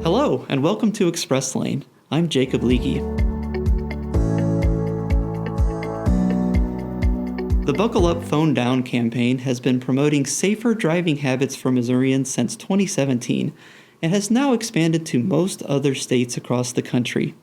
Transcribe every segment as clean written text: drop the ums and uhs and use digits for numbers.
Hello, and welcome to Express Lane. I'm Jacob Leakey. The Buckle Up, Phone Down campaign has been promoting safer driving habits for Missourians since 2017 and has now expanded to most other states across the country.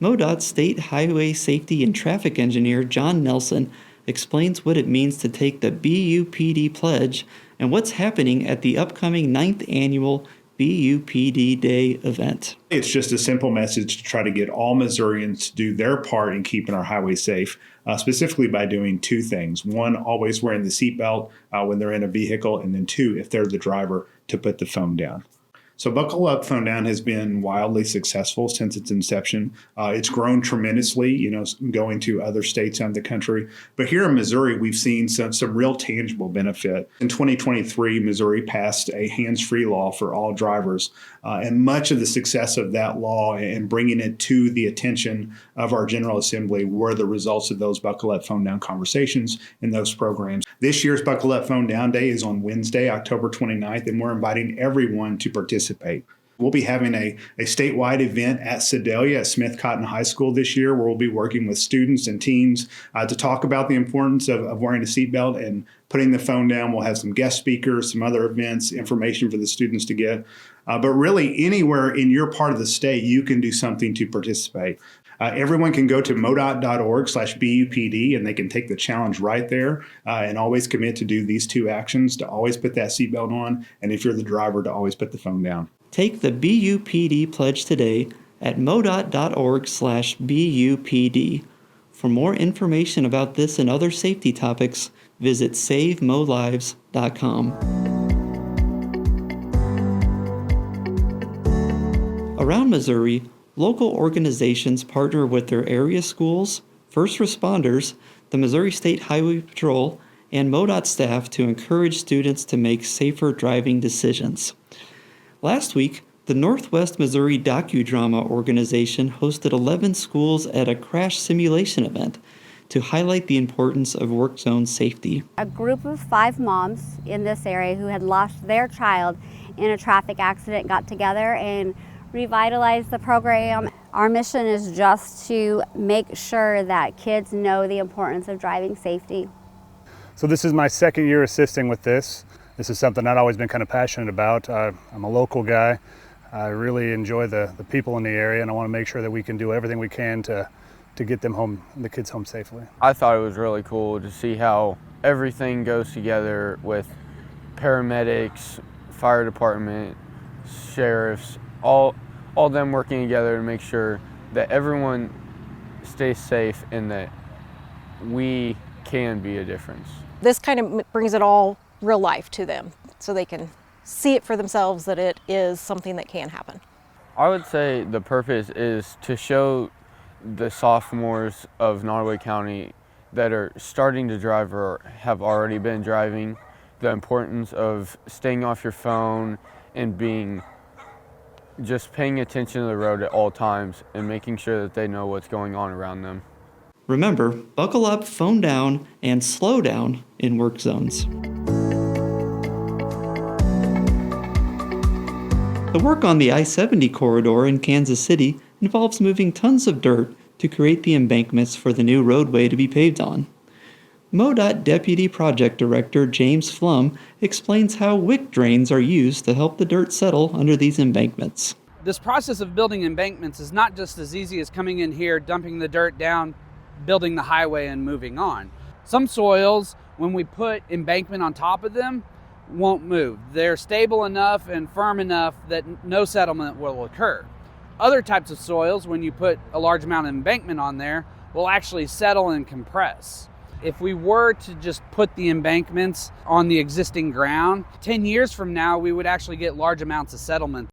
MoDOT State Highway Safety and Traffic Engineer John Nelson explains what it means to take the BUPD pledge and what's happening at the upcoming 9th annual BUPD Day event. It's just a simple message to try to get all Missourians to do their part in keeping our highways safe, specifically by doing two things. One, always wearing the seatbelt when they're in a vehicle, and then two, if they're the driver, to put the phone down. So Buckle Up, Phone Down has been wildly successful since its inception. It's grown tremendously, going to other states around the country. But here in Missouri, we've seen some real tangible benefit. In 2023, Missouri passed a hands-free law for all drivers. And much of the success of that law and bringing it to the attention of our General Assembly were the results of those Buckle Up, Phone Down conversations and those programs. This year's Buckle Up, Phone Down Day is on Wednesday, October 29th, and we're inviting everyone to participate. We'll be having a statewide event at Sedalia at Smith Cotton High School this year, where we'll be working with students and teams to talk about the importance of wearing a seatbelt and putting the phone down. We'll have some guest speakers, some other events, information for the students to get. But really, anywhere in your part of the state, you can do something to participate. Everyone can go to modot.org/BUPD and they can take the challenge right there and always commit to do these two actions, to always put that seatbelt on, and if you're the driver, to always put the phone down. Take the BUPD pledge today at modot.org/BUPD. For more information about this and other safety topics, visit SaveMoLives.com. Around Missouri, local organizations partner with their area schools, first responders, the Missouri State Highway Patrol, and MoDOT staff to encourage students to make safer driving decisions. Last week, the Northwest Missouri Docudrama organization hosted 11 schools at a crash simulation event to highlight the importance of work zone safety. A group of 5 moms in this area who had lost their child in a traffic accident got together and revitalized the program. Our mission is just to make sure that kids know the importance of driving safety. So this is my second year assisting with this. This is something I've always been kind of passionate about. I'm a local guy. I really enjoy the people in the area, and I want to make sure that we can do everything we can to get them home, the kids home safely. I thought it was really cool to see how everything goes together with paramedics, fire department, sheriffs, all them working together to make sure that everyone stays safe and that we can be a difference. This kind of brings it all real life to them so they can see it for themselves that it is something that can happen. I would say the purpose is to show the sophomores of Nottoway County that are starting to drive or have already been driving the importance of staying off your phone and just paying attention to the road at all times and making sure that they know what's going on around them. Remember, buckle up, phone down, and slow down in work zones. The work on the I-70 corridor in Kansas City involves moving tons of dirt to create the embankments for the new roadway to be paved on. MoDOT Deputy Project Director James Flum explains how wick drains are used to help the dirt settle under these embankments. This process of building embankments is not just as easy as coming in here, dumping the dirt down, building the highway, and moving on. Some soils, when we put embankment on top of them, won't move. They're stable enough and firm enough that no settlement will occur. Other types of soils, when you put a large amount of embankment on there, will actually settle and compress. If we were to just put the embankments on the existing ground, 10 years from now, we would actually get large amounts of settlement.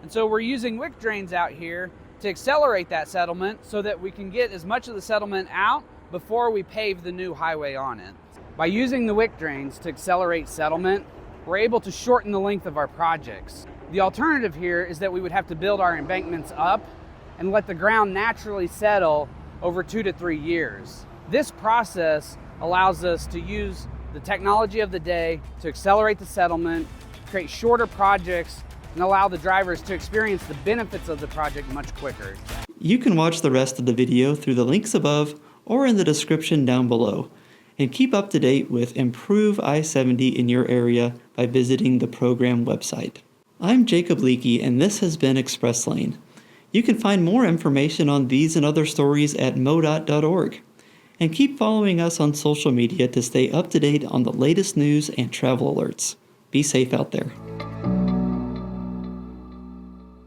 And so we're using wick drains out here to accelerate that settlement so that we can get as much of the settlement out before we pave the new highway on it. By using the wick drains to accelerate settlement, we're able to shorten the length of our projects. The alternative here is that we would have to build our embankments up and let the ground naturally settle over 2 to 3 years. This process allows us to use the technology of the day to accelerate the settlement, create shorter projects and allow the drivers to experience the benefits of the project much quicker. You can watch the rest of the video through the links above or in the description down below, and keep up to date with Improve I-70 in your area by visiting the program website. I'm Jacob Leakey, and this has been Express Lane. You can find more information on these and other stories at modot.org. And keep following us on social media to stay up to date on the latest news and travel alerts. Be safe out there.